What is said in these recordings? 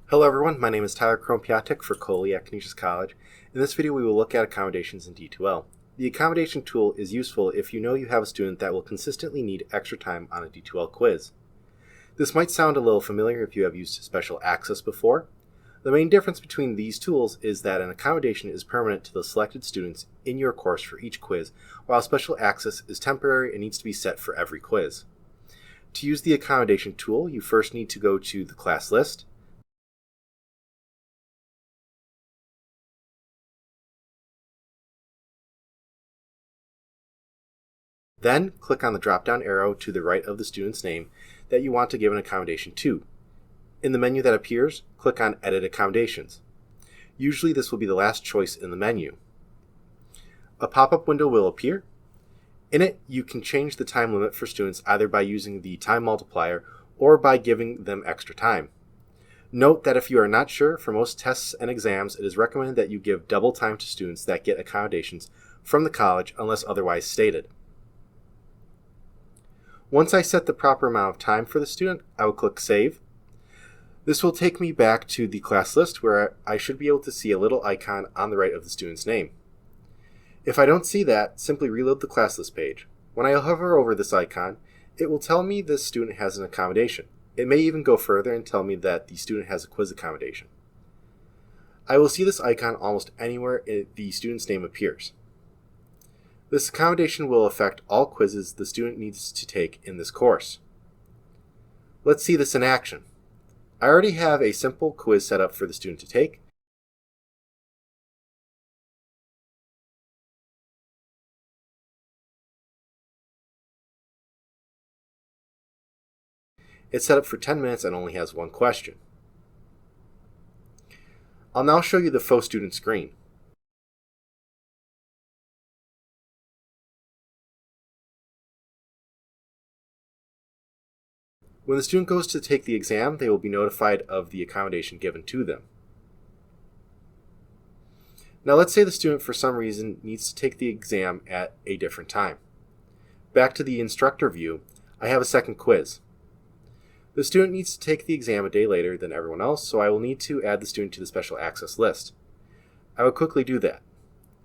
Hello everyone, my name is Tyler Krompiatek for Coley at Canisius College. In this video we will look at accommodations in D2L. The accommodation tool is useful if you know you have a student that will consistently need extra time on a D2L quiz. This might sound a little familiar if you have used special access before. The main difference between these tools is that an accommodation is permanent to the selected students in your course for each quiz, while special access is temporary and needs to be set for every quiz. To use the accommodation tool, you first need to go to the class list. Then, click on the drop-down arrow to the right of the student's name that you want to give an accommodation to. In the menu that appears, click on Edit Accommodations. Usually this will be the last choice in the menu. A pop-up window will appear. In it, you can change the time limit for students either by using the time multiplier or by giving them extra time. Note that if you are not sure, for most tests and exams, it is recommended that you give double time to students that get accommodations from the college unless otherwise stated. Once I set the proper amount of time for the student, I will click Save. This will take me back to the class list where I should be able to see a little icon on the right of the student's name. If I don't see that, simply reload the class list page. When I hover over this icon, it will tell me this student has an accommodation. It may even go further and tell me that the student has a quiz accommodation. I will see this icon almost anywhere the student's name appears. This accommodation will affect all quizzes the student needs to take in this course. Let's see this in action. I already have a simple quiz set up for the student to take. It's set up for 10 minutes and only has one question. I'll now show you the faux student screen. When the student goes to take the exam, they will be notified of the accommodation given to them. Now let's say the student for some reason needs to take the exam at a different time. Back to the instructor view, I have a second quiz. The student needs to take the exam a day later than everyone else, so I will need to add the student to the special access list. I will quickly do that.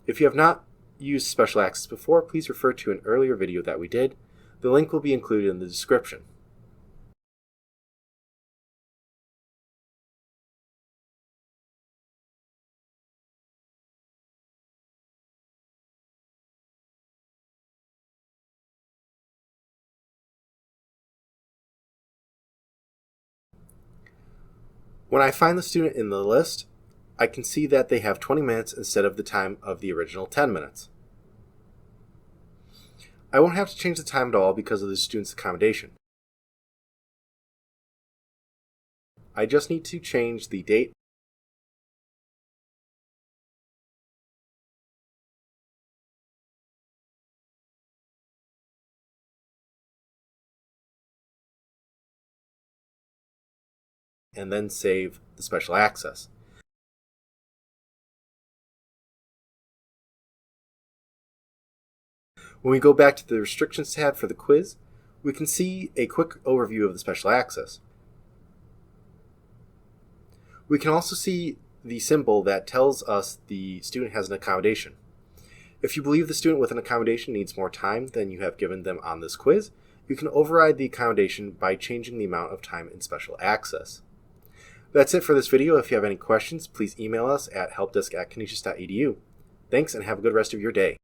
If you have not used special access before, please refer to an earlier video that we did. The link will be included in the description. When I find the student in the list, I can see that they have 20 minutes instead of the time of the original 10 minutes. I won't have to change the time at all because of the student's accommodation. I just need to change the date and then save the special access. When we go back to the Restrictions tab for the quiz, we can see a quick overview of the special access. We can also see the symbol that tells us the student has an accommodation. If you believe the student with an accommodation needs more time than you have given them on this quiz, you can override the accommodation by changing the amount of time in special access. That's it for this video. If you have any questions, please email us at helpdesk@canisius.edu. Thanks and have a good rest of your day.